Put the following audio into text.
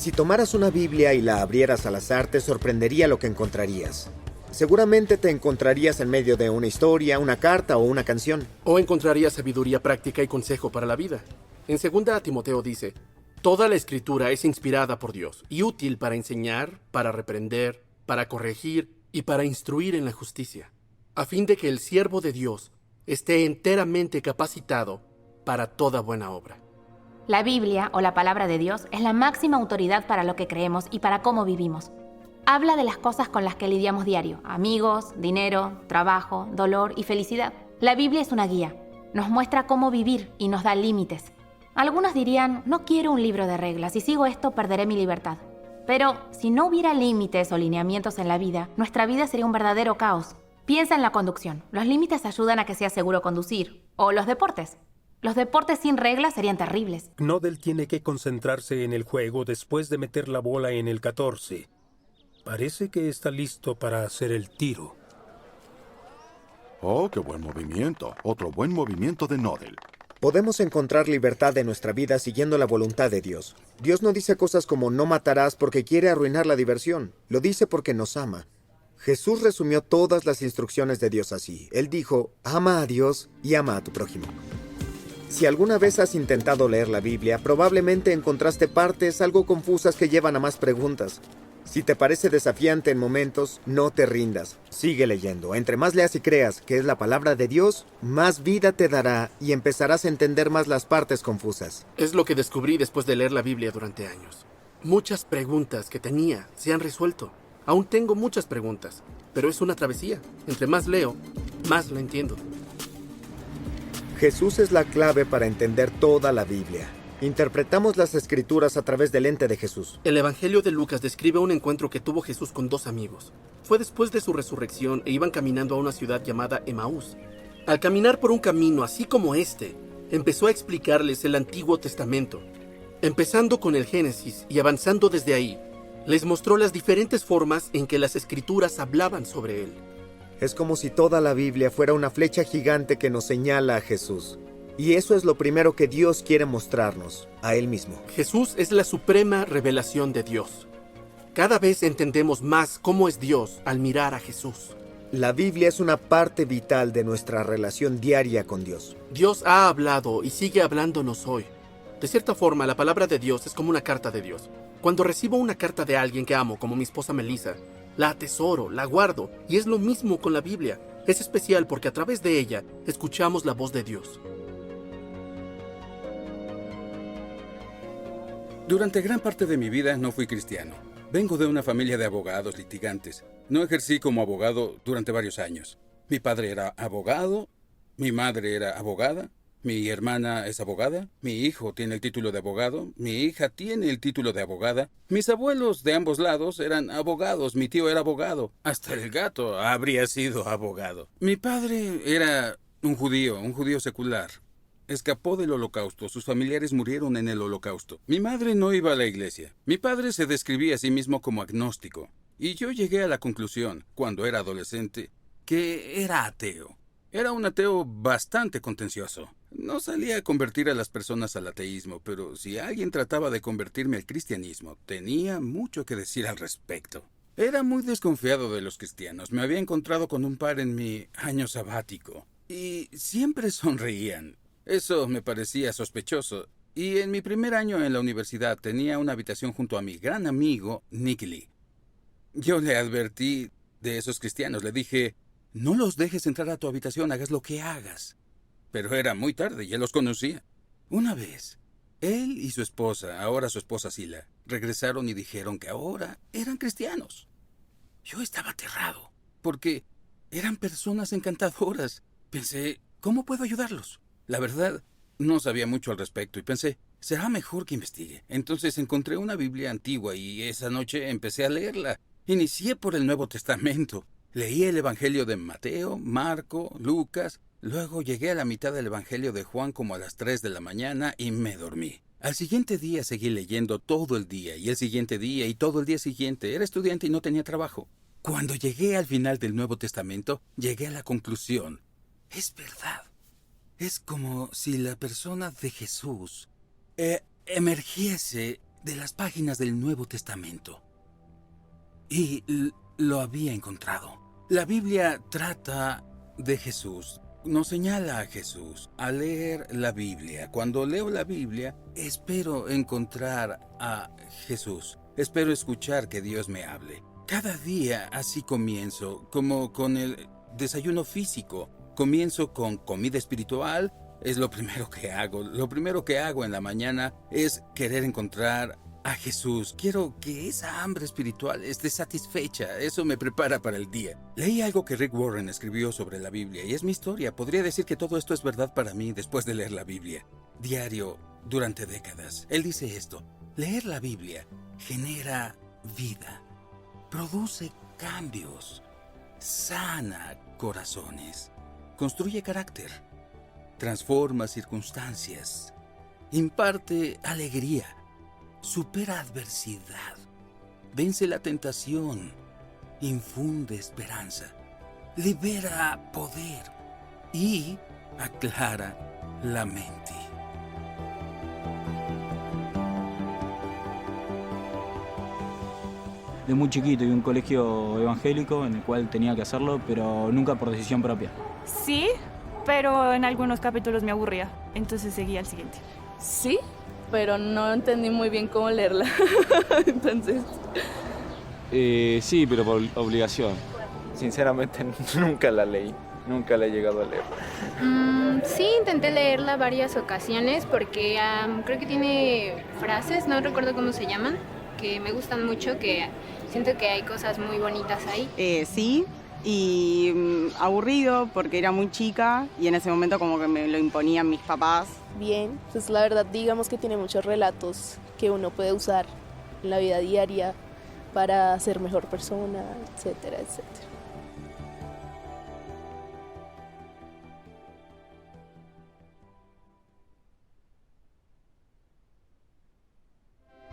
Si tomaras una Biblia y la abrieras al azar, te sorprendería lo que encontrarías. Seguramente te encontrarías en medio de una historia, una carta o una canción. O encontrarías sabiduría práctica y consejo para la vida. En 2 Timoteo dice, toda la escritura es inspirada por Dios y útil para enseñar, para reprender, para corregir y para instruir en la justicia, a fin de que el siervo de Dios esté enteramente capacitado para toda buena obra. La Biblia, o la palabra de Dios, es la máxima autoridad para lo que creemos y para cómo vivimos. Habla de las cosas con las que lidiamos diario: amigos, dinero, trabajo, dolor y felicidad. La Biblia es una guía. Nos muestra cómo vivir y nos da límites. Algunos dirían, no quiero un libro de reglas, si sigo esto perderé mi libertad. Pero si no hubiera límites o lineamientos en la vida, nuestra vida sería un verdadero caos. Piensa en la conducción. Los límites ayudan a que sea seguro conducir. O los deportes. Los deportes sin reglas serían terribles. Knodel tiene que concentrarse en el juego después de meter la bola en el 14. Parece que está listo para hacer el tiro. Oh, qué buen movimiento. Otro buen movimiento de Knodel. Podemos encontrar libertad en nuestra vida siguiendo la voluntad de Dios. Dios no dice cosas como no matarás porque quiere arruinar la diversión. Lo dice porque nos ama. Jesús resumió todas las instrucciones de Dios así. Él dijo, ama a Dios y ama a tu prójimo. Si alguna vez has intentado leer la Biblia, probablemente encontraste partes algo confusas que llevan a más preguntas. Si te parece desafiante en momentos, no te rindas. Sigue leyendo. Entre más leas y creas que es la palabra de Dios, más vida te dará y empezarás a entender más las partes confusas. Es lo que descubrí después de leer la Biblia durante años. Muchas preguntas que tenía se han resuelto. Aún tengo muchas preguntas, pero es una travesía. Entre más leo, más la entiendo. Jesús es la clave para entender toda la Biblia. Interpretamos las Escrituras a través del lente de Jesús. El Evangelio de Lucas describe un encuentro que tuvo Jesús con 2 amigos. Fue después de su resurrección e iban caminando a una ciudad llamada Emaús. Al caminar por un camino así como este, empezó a explicarles el Antiguo Testamento. Empezando con el Génesis y avanzando desde ahí, les mostró las diferentes formas en que las Escrituras hablaban sobre él. Es como si toda la Biblia fuera una flecha gigante que nos señala a Jesús. Y eso es lo primero que Dios quiere mostrarnos, a Él mismo. Jesús es la suprema revelación de Dios. Cada vez entendemos más cómo es Dios al mirar a Jesús. La Biblia es una parte vital de nuestra relación diaria con Dios. Dios ha hablado y sigue hablándonos hoy. De cierta forma, la palabra de Dios es como una carta de Dios. Cuando recibo una carta de alguien que amo, como mi esposa Melissa, la atesoro, la guardo, y es lo mismo con la Biblia. Es especial porque a través de ella escuchamos la voz de Dios. Durante gran parte de mi vida no fui cristiano. Vengo de una familia de abogados litigantes. No ejercí como abogado durante varios años. Mi padre era abogado, mi madre era abogada, mi hermana es abogada, mi hijo tiene el título de abogado, mi hija tiene el título de abogada, mis abuelos de ambos lados eran abogados, mi tío era abogado, hasta el gato habría sido abogado. Mi padre era un judío secular. Escapó del Holocausto, sus familiares murieron en el Holocausto. Mi madre no iba a la iglesia. Mi padre se describía a sí mismo como agnóstico. Y yo llegué a la conclusión, cuando era adolescente, que era ateo. Era un ateo bastante contencioso. No salía a convertir a las personas al ateísmo, pero si alguien trataba de convertirme al cristianismo, tenía mucho que decir al respecto. Era muy desconfiado de los cristianos. Me había encontrado con un par en mi año sabático. Y siempre sonreían. Eso me parecía sospechoso. Y en mi primer año en la universidad tenía una habitación junto a mi gran amigo Nick Lee. Yo le advertí de esos cristianos. Le dije, no los dejes entrar a tu habitación, hagas lo que hagas. Pero era muy tarde y él los conocía. Una vez, él y su esposa, ahora su esposa Sila, regresaron y dijeron que ahora eran cristianos. Yo estaba aterrado, porque eran personas encantadoras. Pensé, ¿cómo puedo ayudarlos? La verdad, no sabía mucho al respecto y pensé, será mejor que investigue. Entonces encontré una Biblia antigua y esa noche empecé a leerla. Inicié por el Nuevo Testamento. Leí el Evangelio de Mateo, Marco, Lucas. Luego llegué a la mitad del Evangelio de Juan como a las 3 de la mañana y me dormí. Al siguiente día seguí leyendo todo el día y el siguiente día y todo el día siguiente. Era estudiante y no tenía trabajo. Cuando llegué al final del Nuevo Testamento, llegué a la conclusión. Es verdad. Es como si la persona de Jesús emergiese de las páginas del Nuevo Testamento. Y lo había encontrado. La Biblia trata de Jesús, nos señala a Jesús. Al leer la Biblia, cuando leo la Biblia, espero encontrar a Jesús. Espero escuchar que Dios me hable. Cada día así comienzo, como con el desayuno físico. Comienzo con comida espiritual, es lo primero que hago. Lo primero que hago en la mañana es querer encontrar a Jesús. Quiero que esa hambre espiritual esté satisfecha. Eso me prepara para el día. Leí algo que Rick Warren escribió sobre la Biblia y es mi historia. Podría decir que todo esto es verdad para mí después de leer la Biblia. Diario, durante décadas. Él dice esto: leer la Biblia genera vida, produce cambios, sana corazones, construye carácter, transforma circunstancias, imparte alegría, supera adversidad, vence la tentación, infunde esperanza, libera poder y aclara la mente. De muy chiquito iba a un colegio evangélico en el cual tenía que hacerlo, pero nunca por decisión propia. Sí, pero en algunos capítulos me aburría, entonces seguía al siguiente. Sí, pero no entendí muy bien cómo leerla. Entonces... sí, pero por obligación. Sinceramente nunca la leí, nunca la he llegado a leer. Sí, intenté leerla varias ocasiones porque creo que tiene frases, no recuerdo cómo se llaman, que me gustan mucho, que siento que hay cosas muy bonitas ahí. Sí, y aburrido porque era muy chica y en ese momento como que me lo imponían mis papás. Bien, pues la verdad digamos que tiene muchos relatos que uno puede usar en la vida diaria para ser mejor persona, etcétera, etcétera.